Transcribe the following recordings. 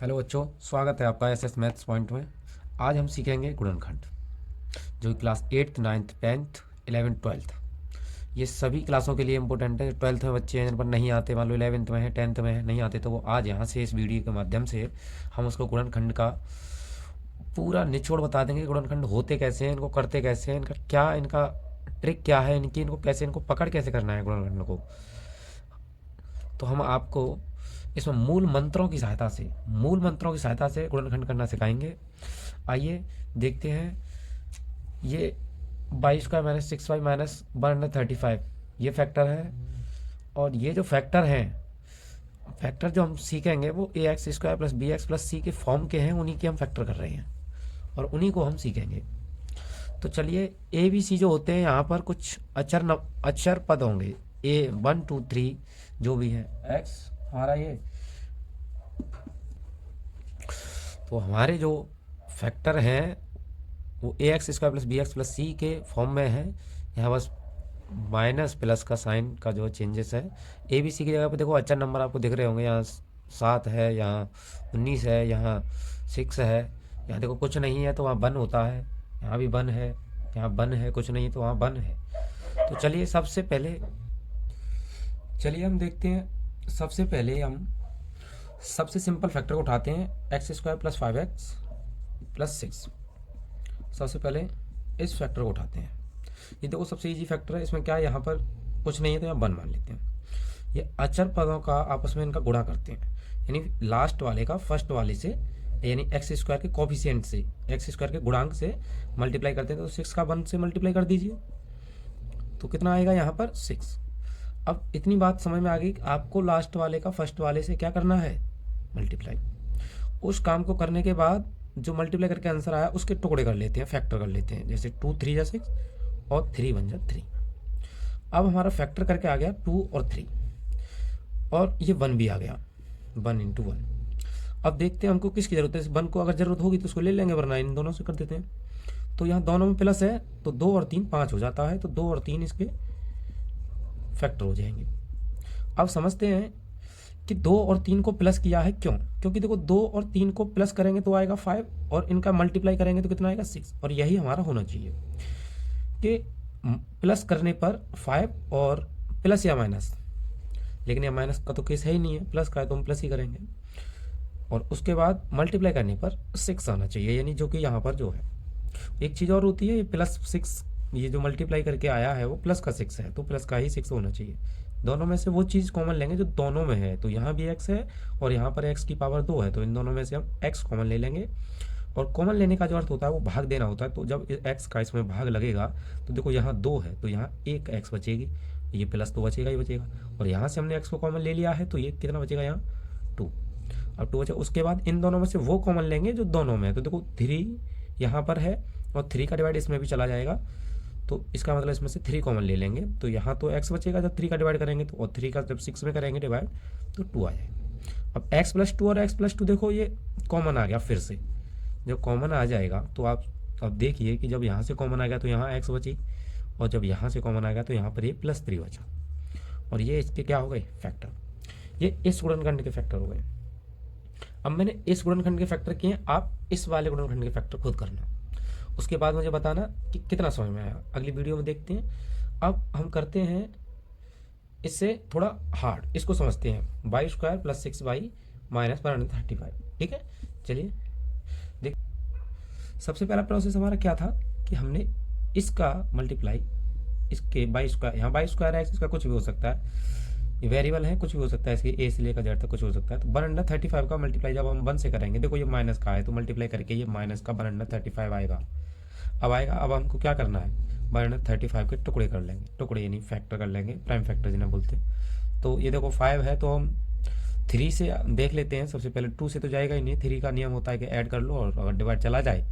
Hello बच्चों, स्वागत है आपका एसएस मैथ्स पॉइंट में। आज हम सीखेंगे गुणनखंड, जो कि class 8th 9th 10th 11th 12th ये सभी क्लासों के लिए इम्पोर्टेंट है। 12th में बच्चे हैं जिन पर नहीं आते, मान लो 11th में है, 10th में है, नहीं आते, तो वो आज यहाँ से इस वीडियो के माध्यम से हम उसको गुणनखंड का पूरा निचोड़ बता देंगे। गुणनखंड होते कैसे हैं, इनको करते कैसे हैं, इनका क्या, इनका ट्रिक क्या है, इनकी इनको कैसे, इनको पकड़ कैसे करना है गुणनखंड को। तो हम आपको इसमें मूल मंत्रों की सहायता से गुणनखंड करना सिखाएंगे। आइए देखते हैं। ये 22² - 6y - 135 ये फैक्टर है, और ये जो फैक्टर हैं, फैक्टर जो हम सीखेंगे वो ax² + bx + c के फॉर्म के हैं, उन्हीं के हम फैक्टर कर रहे हैं और उन्हीं को हम सीखेंगे। तो चलिए, ए बी सी जो होते हैं, यहाँ पर कुछ अक्षर पद होंगे, ए 1 2 3 जो भी है, एक्स हमारा ये। तो हमारे जो फैक्टर हैं वो ax² + bx + c के फॉर्म में है। यहाँ बस माइनस प्लस का साइन का जो चेंजेस है। ए बी सी की जगह पे देखो अचर नंबर आपको दिख रहे होंगे, यहाँ 7 है, यहाँ 19 है, यहाँ 6 है। यहाँ देखो कुछ नहीं है तो वहाँ 1 होता है, यहाँ भी 1 है, यहाँ 1 है, कुछ नहीं है तो वहाँ 1 है। तो चलिए हम देखते हैं। सबसे पहले हम सबसे सिंपल फैक्टर को उठाते हैं, x² + 5x + 6। सबसे पहले इस फैक्टर को उठाते हैं। ये देखो सबसे इजी फैक्टर है। इसमें क्या है, यहाँ पर कुछ नहीं है तो यहाँ 1 मान लेते हैं। ये अचर पदों का आपस में इनका गुणा करते हैं, यानी लास्ट वाले का फर्स्ट वाले से, यानी x² के कोफिशिएंट से, x² के गुणांक से मल्टीप्लाई करते हैं। तो 6 का 1 से मल्टीप्लाई कर दीजिए, तो कितना आएगा यहाँ पर 6। अब इतनी बात समझ में आ गई, आपको लास्ट वाले का फर्स्ट वाले से क्या करना है, मल्टीप्लाई। उस काम को करने के बाद जो मल्टीप्लाई करके आंसर आया उसके टुकड़े कर लेते हैं, फैक्टर कर लेते हैं। जैसे 2 3 जा 6 और 3 1 जा 3। अब हमारा फैक्टर करके आ गया 2 और 3, और ये 1 भी आ गया, 1 × 1। अब देखते हैं हमको किसकी जरूरत है। इस 1 को अगर जरूरत होगी तो उसको ले लेंगे, वरना इन दोनों से कर देते हैं। तो यहाँ दोनों में प्लस है तो 2 और 3 5 हो जाता है, तो 2 और 3 इसके फैक्टर हो जाएंगे। अब समझते हैं कि 2 और 3 को प्लस किया है, क्यों? क्योंकि देखो 2 और 3 को प्लस करेंगे तो आएगा 5, और इनका मल्टीप्लाई करेंगे तो कितना आएगा 6। और यही हमारा होना चाहिए कि प्लस करने पर 5 और प्लस या माइनस, लेकिन यह माइनस का तो केस है ही नहीं है, प्लस का है तो हम प्लस ही करेंगे। और उसके बाद मल्टीप्लाई करने पर 6 आना चाहिए, यानी जो कि यहाँ पर जो है। एक चीज़ और होती है, ये +6, ये जो मल्टीप्लाई करके आया है वो प्लस का 6 है, तो प्लस का ही 6 होना चाहिए। दोनों में से वो चीज़ कॉमन लेंगे जो दोनों में है। तो यहाँ भी x है और यहाँ पर x की पावर 2 है, तो इन दोनों में से हम x कॉमन ले लेंगे। और कॉमन लेने का जो अर्थ होता है वो भाग देना होता है। तो जब x का इसमें भाग लगेगा तो देखो यहाँ 2 है तो यहाँ एक x बचेगी, ये प्लस तो बचेगा ही बचेगा। और यहाँ से हमने x को कॉमन ले लिया है तो ये कितना बचेगा, यहाँ 2। अब 2 बचा, उसके बाद इन दोनों में से वो कॉमन लेंगे जो दोनों में है। तो देखो 3 यहाँ पर है और 3 का डिवाइड इसमें भी चला जाएगा, तो इसका मतलब इसमें से 3 कॉमन ले लेंगे। तो यहाँ तो x बचेगा जब 3 का डिवाइड करेंगे तो, और 3 का जब 6 में करेंगे डिवाइड तो 2 आ जाएगा। अब x + 2 और x + 2 देखो ये कॉमन आ गया। फिर से जब कॉमन आ जाएगा तो आप अब देखिए कि जब यहाँ से कॉमन आ गया तो यहाँ x बची, और जब यहाँ से कॉमन आ गया तो यहाँ पर ये +3 बचा, और ये इसके क्या हो गए, फैक्टर। ये इस गुणनखंड के फैक्टर हो गए। अब मैंने इस गुणनखंड के फैक्टर किए, आप इस वाले गुणनखंड के फैक्टर खुद करना। उसके बाद मुझे बताना कि कितना समझ में आया, अगली वीडियो में देखते हैं। अब हम करते हैं इससे थोड़ा हार्ड, इसको समझते हैं। y² + 6y - 135, ठीक है। चलिए देख, सबसे पहला प्रोसेस हमारा क्या था कि हमने इसका मल्टीप्लाई इसके y², यहाँ y² है, इसका कुछ भी हो सकता है, ये वेरिएबल है, कुछ भी हो सकता है, इसके a से लेकर z तक कुछ हो सकता है। तो 1/35 का मल्टीप्लाई जब हम 1 से करेंगे, देखो ये माइनस का है तो मल्टीप्लाई करके ये माइनस का 1/35 आएगा। अब हमको क्या करना है, 1/35 के टुकड़े कर लेंगे, टुकड़े यानी फैक्टर कर लेंगे, प्राइम फैक्टर जिन्हें बोलते हैं। तो ये देखो 5 है तो हम 3 से देख लेते हैं। सबसे पहले 2 से तो जाएगा ही नहीं, 3 का नियम होता है कि ऐड कर लो, और अगर डिवाइड चला जाए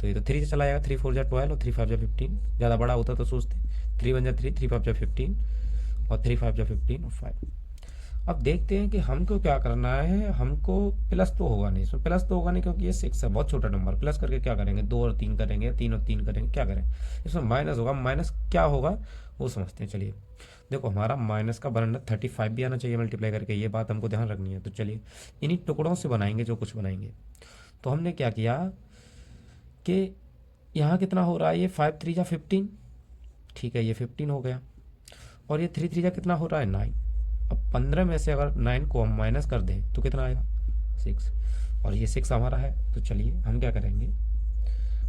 तो ये तो 3 से चला जाएगा। 3 4 जा 12 और 3 5 जा 15। ज़्यादा बड़ा होता तो सोचते 3 1 जा 3, 3 5 जा 15 और 3 5 जा 15 और 5। अब देखते हैं कि हमको क्या करना है। हमको प्लस तो होगा नहीं, इसमें प्लस तो होगा नहीं क्योंकि ये 6 है, बहुत छोटा नंबर। प्लस करके क्या करेंगे, 2 और 3 करेंगे, 3 और 3 करेंगे, क्या करें। इसमें माइनस होगा। माइनस क्या होगा वो समझते हैं। चलिए देखो, हमारा माइनस का बराबर 35 भी आना चाहिए मल्टीप्लाई करके, ये बात हमको ध्यान रखनी है। तो चलिए इन्हीं टुकड़ों से बनाएंगे जो कुछ बनाएंगे। तो हमने क्या किया कि यहाँ कितना हो रहा है, ये 5 3 जा 15, ठीक है, ये 15 हो गया। और ये 3 3 जा कितना हो रहा है, 9। अब 15 में से अगर 9 को हम माइनस कर दें तो कितना आएगा, 6। और ये 6 हमारा है। तो चलिए हम क्या करेंगे,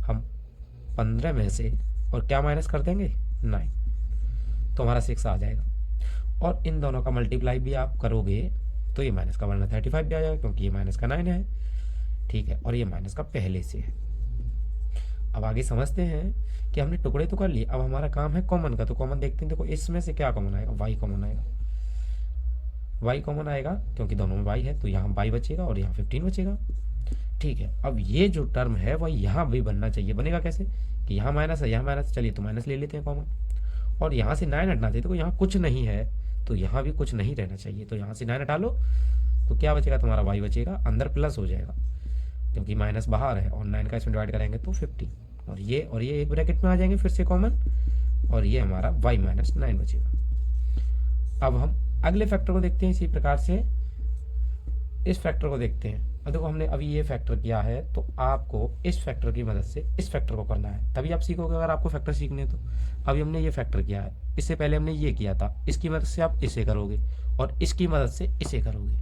हम 15 में से और क्या माइनस कर देंगे, 9, तो हमारा 6 आ जाएगा। और इन दोनों का मल्टीप्लाई भी आप करोगे तो ये माइनस का वरना 35 भी आ जाएगा, क्योंकि ये माइनस का 9 है, ठीक है। और ये माइनस का पहले से है। अब आगे समझते हैं कि हमने टुकड़े तो कर लिए, अब हमारा काम है कॉमन का। तो कॉमन देखते हैं। देखो इसमें से क्या कॉमन आएगा, वाई कॉमन आएगा। वाई कॉमन आएगा क्योंकि दोनों में वाई है, तो यहाँ वाई बचेगा और यहाँ 15 बचेगा, ठीक है। अब ये जो टर्म है वह यहाँ भी बनना चाहिए। बनेगा कैसे कि यहाँ माइनस है, यहाँ माइनस, चलिए तो माइनस ले लेते हैं कॉमन। और यहाँ से 9 हटना चाहिए। तो यहाँ कुछ नहीं है तो यहाँ भी कुछ नहीं रहना चाहिए। तो यहाँ से 9 हटा लो तो क्या बचेगा, तुम्हारा वाई बचेगा, अंदर प्लस हो जाएगा क्योंकि माइनस बाहर है, और 9 का इसमें डिवाइड करेंगे तो 15। और ये एक ब्रैकेट में आ जाएंगे फिर से कॉमन, और ये हमारा y माइनस 9 बचेगा। अब हम अगले फैक्टर को देखते हैं। इसी प्रकार से इस फैक्टर को देखते हैं। अब देखो हमने अभी ये फैक्टर किया है, तो आपको इस फैक्टर की मदद से इस फैक्टर को करना है, तभी आप सीखोगे अगर आपको फैक्टर सीखने हैं तो। अभी हमने ये फैक्टर किया है, इससे पहले हमने ये किया था, इसकी मदद से आप इसे करोगे और इसकी मदद से इसे करोगे,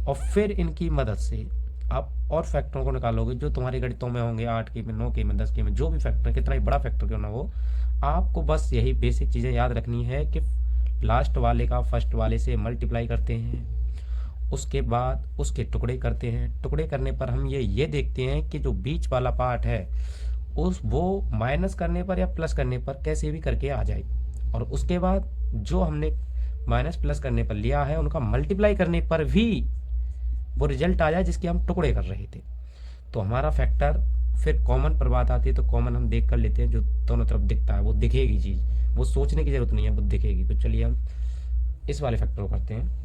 और फिर इनकी मदद से आप और फैक्टरों को निकालोगे जो तुम्हारी गणितों में होंगे, 8 के में, 9 के में, 10 के में, जो भी फैक्टर, कितना ही बड़ा फैक्टर क्यों ना हो। आपको बस यही बेसिक चीज़ें याद रखनी है कि लास्ट वाले का फर्स्ट वाले से मल्टीप्लाई करते हैं, उसके बाद उसके टुकड़े करते हैं। टुकड़े करने पर हम ये देखते हैं कि जो बीच वाला पार्ट है वो माइनस करने पर या प्लस करने पर कैसे भी करके आ जाए, और उसके बाद जो हमने माइनस प्लस करने पर लिया है उनका मल्टीप्लाई करने पर भी वो रिजल्ट आ जाए जिसके हम टुकड़े कर रहे थे। तो हमारा फैक्टर फिर कॉमन पर बात आती है, तो कॉमन हम देख कर लेते हैं। जो दोनों तरफ दिखता है वो दिखेगी चीज़, वो सोचने की जरूरत नहीं है, वो दिखेगी। तो चलिए हम इस वाले फैक्टर को करते हैं,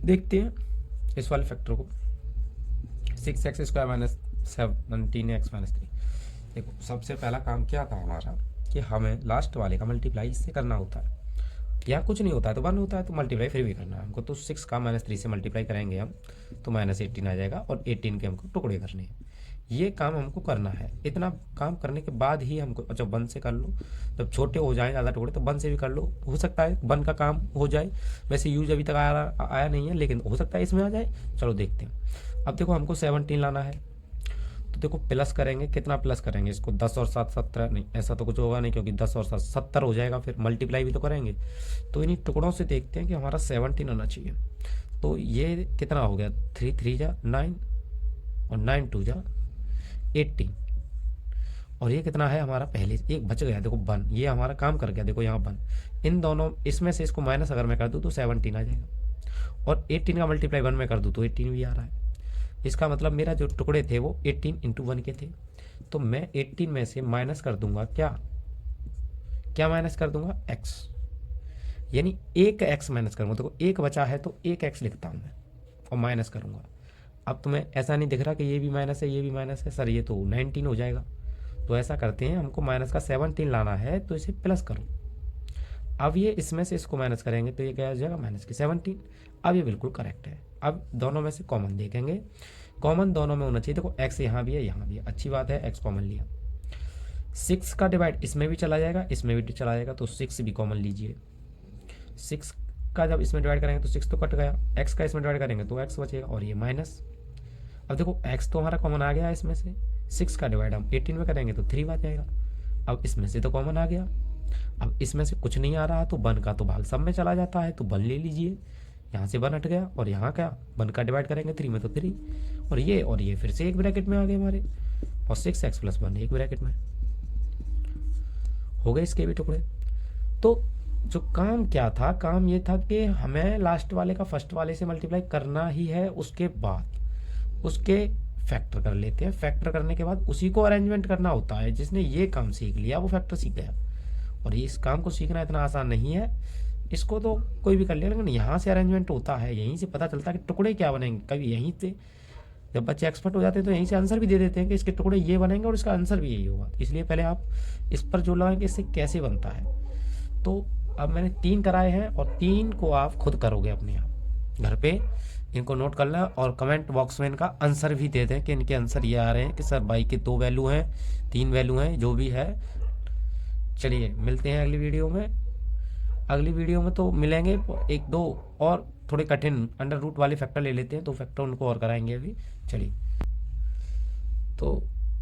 देखते हैं इस वाले फैक्टर को। 6x² minus 17x minus 3। देखो सबसे पहला काम क्या था हमारा कि हमें लास्ट वाले का मल्टीप्लाई इससे करना होता है। यहाँ कुछ नहीं होता है तो 1 होता है, तो मल्टीप्लाई फिर भी करना है हमको। तो 6 का -3 से मल्टीप्लाई करेंगे हम तो -18 आ जाएगा, और 18 के हमको टुकड़े करने हैं। ये काम हमको करना है। इतना काम करने के बाद ही हमको, अच्छा 1 से कर लो, जब छोटे हो जाएं ज़्यादा टुकड़े तो 1 से भी कर लो, हो सकता है 1 का काम हो जाए। वैसे यूज अभी तक आया नहीं है, लेकिन हो सकता है इसमें आ जाए। चलो देखते हैं। अब देखो हमको 17 लाना है, तो देखो प्लस करेंगे, कितना प्लस करेंगे इसको, 10 और 7 17, नहीं ऐसा तो कुछ होगा नहीं क्योंकि 10 और 7 70 हो जाएगा, फिर मल्टीप्लाई भी तो करेंगे। तो इन्हीं टुकड़ों से देखते हैं कि हमारा 17 आना चाहिए। तो ये कितना हो गया, 3 3 जा 9 और 9 2 जा 18, और ये कितना है हमारा, पहले एक बच गया, देखो 1, ये हमारा काम कर गया। देखो यहाँ 1, इन दोनों इसमें से इसको माइनस अगर मैं कर दूँ तो 17 आ जाएगा, और 18 का मल्टीप्लाई 1 में कर दूँ तो 18 भी आ रहा है। इसका मतलब मेरा जो टुकड़े थे वो 18 × 1 के थे, तो मैं 18 में से माइनस कर दूंगा क्या माइनस कर दूंगा, x, यानी एक x माइनस करूंगा। देखो एक बचा है तो एक x लिखता हूं मैं और माइनस करूंगा। अब तुम्हें ऐसा नहीं दिख रहा कि ये भी माइनस है ये भी माइनस है, सर ये तो 19 हो जाएगा। तो ऐसा करते हैं, हमको माइनस का 17 लाना है तो इसे प्लस करो। अब ये इसमें से इसको माइनस करेंगे तो ये क्या हो जाएगा, माइनस की 17। अब ये बिल्कुल करेक्ट है। अब दोनों में से कॉमन देखेंगे, कॉमन दोनों में होना चाहिए। देखो x यहाँ भी है यहाँ भी है, अच्छी बात है, x कॉमन लिया। 6 का डिवाइड इसमें भी चला जाएगा इसमें भी चला जाएगा, तो 6 भी कॉमन लीजिए। 6 का जब इसमें डिवाइड करेंगे तो 6 तो कट गया, x का इसमें डिवाइड करेंगे तो x बचेगा, और ये माइनस। अब देखो x तो हमारा कॉमन आ गया है इसमें से, 6 का डिवाइड हम 18 में करेंगे तो 3 बच जाएगा। अब इसमें से तो कॉमन आ गया, अब इसमें से कुछ नहीं आ रहा तो 1 का तो भाग सब में चला जाता है, तो 1 ले लीजिए। यहाँ से 1 हट गया, और यहाँ क्या 1 का डिवाइड करेंगे 3 में तो 3, और ये फिर से एक ब्रैकेट में आ गए हमारे, और 6x + 1 एक ब्रैकेट में हो गए इसके भी टुकड़े। तो जो काम क्या था, काम ये था कि हमें लास्ट वाले का फर्स्ट वाले से मल्टीप्लाई करना ही है, उसके बाद उसके फैक्टर कर लेते हैं। फैक्टर करने के बाद उसी को अरेंजमेंट करना होता है। जिसने ये काम सीख लिया वो फैक्टर सीख गया, और ये इस काम को सीखना इतना आसान नहीं है, इसको तो कोई भी कर ले, लेकिन यहाँ से अरेंजमेंट होता है, यहीं से पता चलता है कि टुकड़े क्या बनेंगे। कभी यहीं से जब बच्चे एक्सपर्ट हो जाते हैं तो यहीं से आंसर भी दे देते हैं कि इसके टुकड़े ये बनेंगे और इसका आंसर भी यही होगा। इसलिए पहले आप इस पर जो लगाएं कि इससे कैसे बनता है। तो अब मैंने 3 कराए हैं और 3 को आप खुद करोगे अपने आप घर पे, इनको नोट कर लें और कमेंट बॉक्स में इनका आंसर भी दे दें कि इनके आंसर ये आ रहे हैं कि सर बाई के 2 वैल्यू हैं, 3 वैल्यू हैं, जो भी है। चलिए मिलते हैं अगली वीडियो में। अगली वीडियो में तो मिलेंगे 1-2 और थोड़े कठिन अंडर रूट वाले फैक्टर ले लेते हैं, तो फैक्टर उनको और कराएंगे अभी। चलिए, तो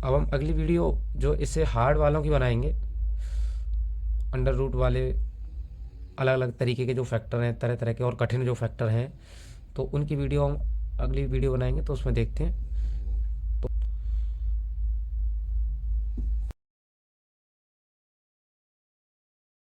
अब हम अगली वीडियो जो इससे हार्ड वालों की बनाएंगे, अंडर रूट वाले अलग अलग तरीके के जो फैक्टर हैं, तरह तरह के और कठिन जो फैक्टर हैं, तो उनकी वीडियो हम अगली वीडियो बनाएंगे, तो उसमें देखते हैं।